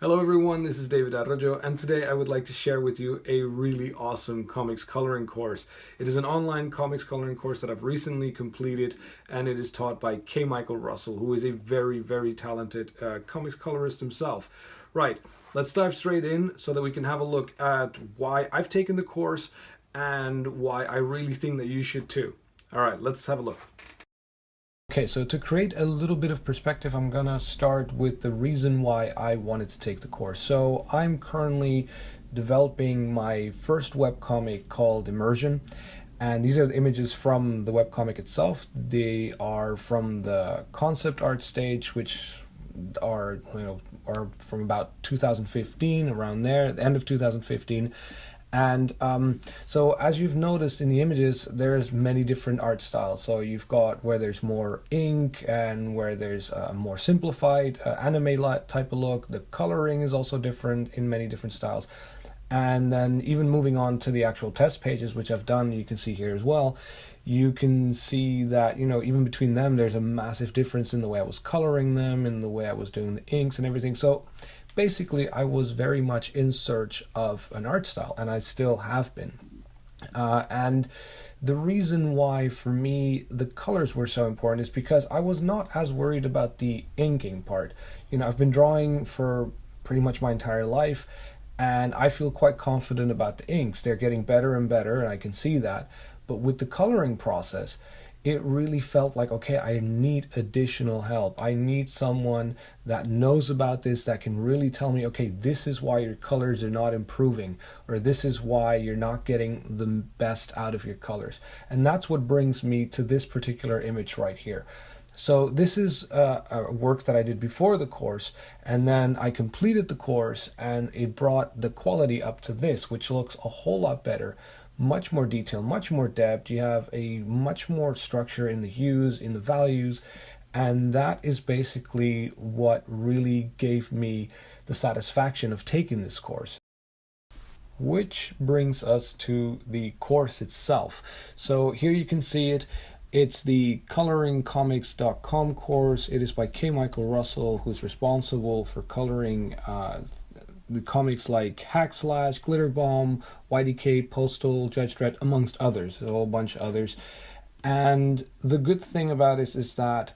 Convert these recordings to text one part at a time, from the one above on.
Hello everyone, this is David Arroyo, and today I would like to share with you a really awesome comics coloring course. It is an online comics coloring course that I've recently completed, and it is taught by K. Michael Russell, who is a very talented comics colorist himself. Right, let's dive straight in so that we can have a look at why I've taken the course and why I really think that you should too. Alright, let's have a look. Okay, so to create a little bit of perspective, I'm gonna start with the reason why I wanted to take the course. So I'm currently developing my first webcomic called Immersion, and these are the images from the webcomic itself. They are from the concept art stage, which are from about 2015, around there, the end of 2015. And so as you've noticed in the images, there's many different art styles. So you've got where there's more ink and where there's a more simplified anime type of look. The coloring is also different in many different styles. And then even moving on to the actual test pages, which I've done, you can see here as well, you can see that, even between them, there's a massive difference in the way I was coloring them, in the way I was doing the inks and everything. So basically, I was very much in search of an art style, and I still have been. And the reason why, for me, the colors were so important is because I was not as worried about the inking part. I've been drawing for pretty much my entire life, and I feel quite confident about the inks. They're getting better and better, and I can see that. But with the coloring process, it really felt like, okay, I need additional help. I need someone that knows about this, that can really tell me, okay, this is why your colors are not improving, or this is why you're not getting the best out of your colors. And that's what brings me to this particular image right here. So this is a work that I did before the course, and then I completed the course, and it brought the quality up to this, which looks a whole lot better, much more detail, much more depth. You have a much more structure in the hues, in the values, and that is basically what really gave me the satisfaction of taking this course. Which brings us to the course itself. So here you can see it. It's the coloringcomics.com course. It is by K. Michael Russell, who's responsible for coloring the comics like Hack Slash, Glitter Bomb, YDK, Postal, Judge Dredd, amongst others, a whole bunch of others. And the good thing about this is that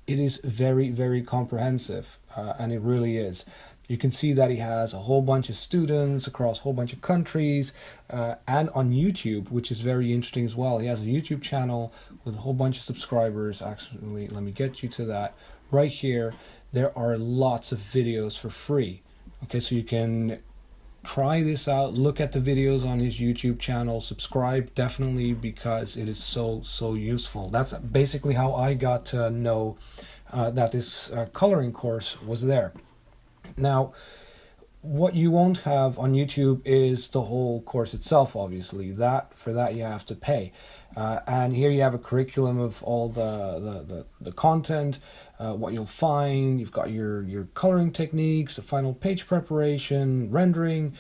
it is very comprehensive, and it really is. You can see that he has a whole bunch of students across a whole bunch of countries, and on YouTube, which is very interesting as well. He has a YouTube channel with a whole bunch of subscribers. Actually, let me get you to that. Right here, there are lots of videos for free. Okay, so you can try this out, look at the videos on his YouTube channel, subscribe definitely, because it is so useful. That's basically how I got to know that this coloring course was there. Now, what you won't have on YouTube is the whole course itself, obviously. For that you have to pay. And here you have a curriculum of all the content, what you'll find. You've got your coloring techniques, the final page preparation, rendering.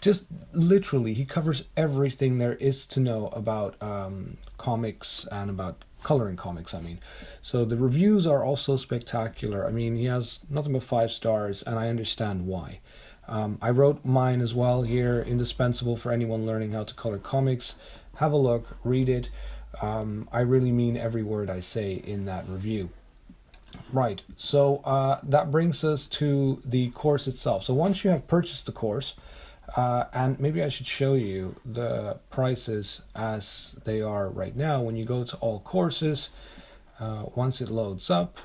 Just literally, he covers everything there is to know about comics and about coloring comics, So the reviews are also spectacular. He has nothing but 5 stars, and I understand why. I wrote mine as well here, indispensable for anyone learning how to color comics. Have a look, read it. I really mean every word I say in that review. Right, so that brings us to the course itself. So once you have purchased the course, and maybe I should show you the prices as they are right now. When you go to all courses, once it loads up,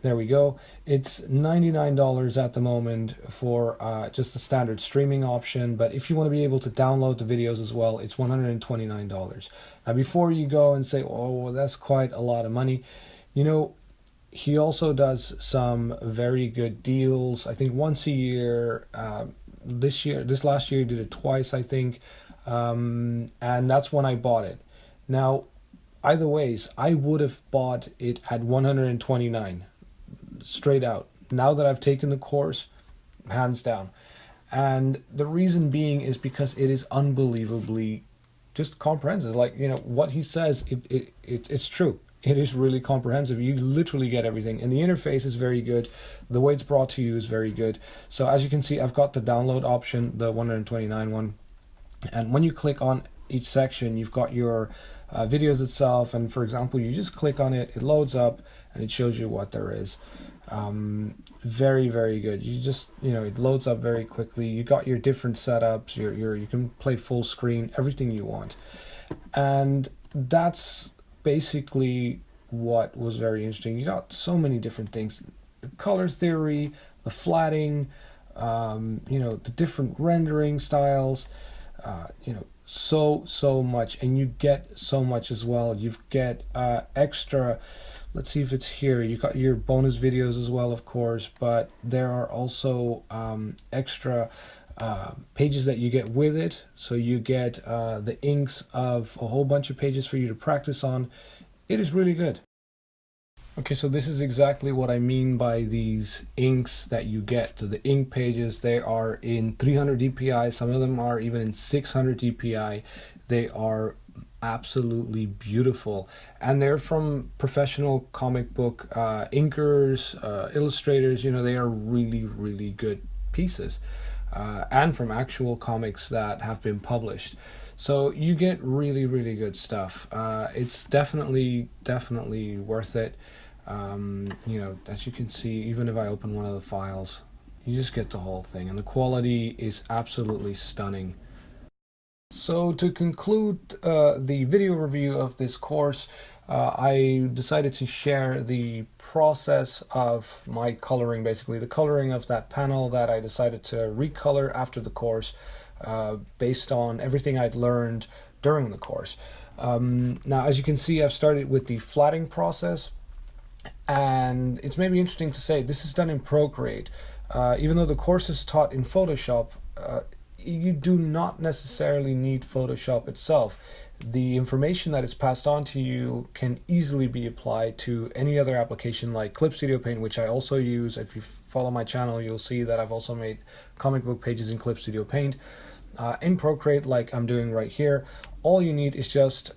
there we go. It's $99 at the moment for just the standard streaming option, but if you want to be able to download the videos as well, it's $129. Now, before you go and say, oh, well, that's quite a lot of money, he also does some very good deals. I think once a year. This last year he did it twice, I think, and that's when I bought it. Now, either ways, I would have bought it at $129 straight out. Now that I've taken the course, hands down. And the reason being is because it is unbelievably just comprehensive. Like, what he says, it's true. it is really comprehensive. You literally get everything, and the interface is very good. The way it's brought to you is very good. So as you can see, I've got the download option, the 129 one, and when you click on each section, you've got your videos itself, and for example, you just click on it, it loads up and it shows you what there is. Very, very good. You just, it loads up very quickly. You got your different setups, you can play full screen, everything you want. And that's basically what was very interesting. You got so many different things: the color theory, the flatting, the different rendering styles, so much, and you get so much as well. You get extra. Let's see if it's here. You got your bonus videos as well, of course, but there are also extra pages that you get with it. So you get the inks of a whole bunch of pages for you to practice on. It is really good. Okay, so this is exactly what I mean by these inks that you get. So the ink pages, they are in 300 dpi, some of them are even in 600 dpi. They are absolutely beautiful, and they're from professional comic book inkers, illustrators. They are really, really good pieces, and from actual comics that have been published. So you get really, really good stuff. It's definitely worth it. As you can see, even if I open one of the files, you just get the whole thing, and the quality is absolutely stunning. So to conclude the video review of this course, I decided to share the process of my coloring, basically the coloring of that panel that I decided to recolor after the course, based on everything I'd learned during the course. Now, as you can see, I've started with the flatting process, and it's maybe interesting to say this is done in Procreate. Even though the course is taught in Photoshop, you do not necessarily need Photoshop itself. The information that is passed on to you can easily be applied to any other application like Clip Studio Paint, which I also use. If you follow my channel, you'll see that I've also made comic book pages in Clip Studio Paint. In Procreate, like I'm doing right here, all you need is just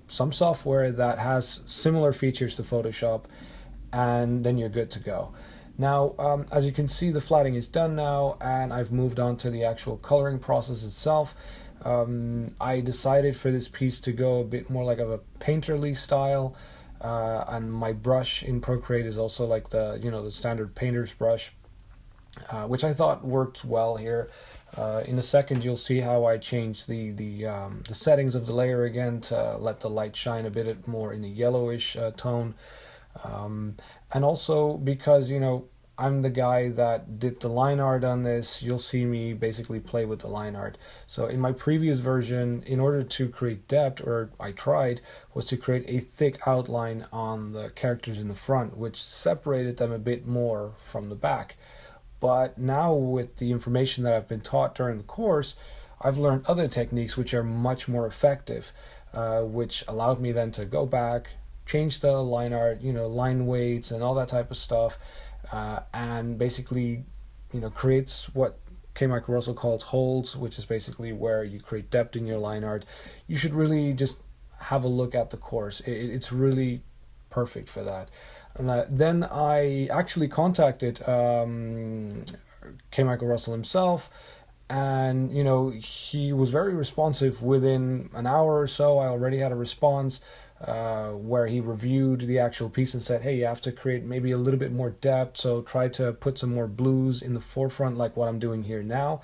some software that has similar features to Photoshop, and then you're good to go. Now, as you can see, the flatting is done now, and I've moved on to the actual coloring process itself. I decided for this piece to go a bit more like a painterly style, and my brush in Procreate is also like the the standard painter's brush, which I thought worked well here. In a second, you'll see how I changed the settings of the layer again to let the light shine a bit more in a yellowish tone. And also because I'm the guy that did the line art on this, you'll see me basically play with the line art. So in my previous version, in order to create depth, or I tried, was to create a thick outline on the characters in the front, which separated them a bit more from the back. But now, with the information that I've been taught during the course, I've learned other techniques which are much more effective, which allowed me then to go back, change the line art, line weights and all that type of stuff, and basically, creates what K. Michael Russell calls holds, which is basically where you create depth in your line art. You should really just have a look at the course. It's really perfect for that. And then I actually contacted K. Michael Russell himself, and he was very responsive. Within an hour or so, I already had a response where he reviewed the actual piece and said, hey, you have to create maybe a little bit more depth, so try to put some more blues in the forefront like what I'm doing here now,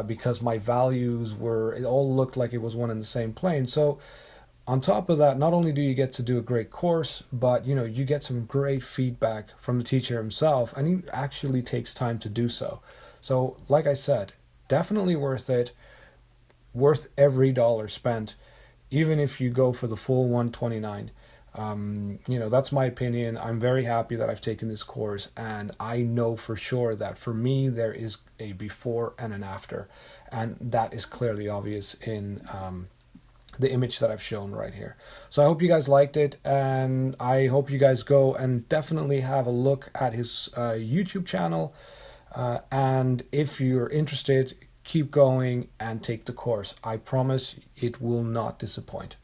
because my values it all looked like it was one and the same plane. So on top of that, not only do you get to do a great course, but you get some great feedback from the teacher himself, and he actually takes time to do so. So like I said, definitely worth it, worth every dollar spent, even if you go for the full 129. That's my opinion. I'm very happy that I've taken this course, and I know for sure that for me there is a before and an after, and that is clearly obvious in the image that I've shown right here. So I hope you guys liked it, and I hope you guys go and definitely have a look at his YouTube channel, and if you're interested, keep going and take the course. I promise it will not disappoint.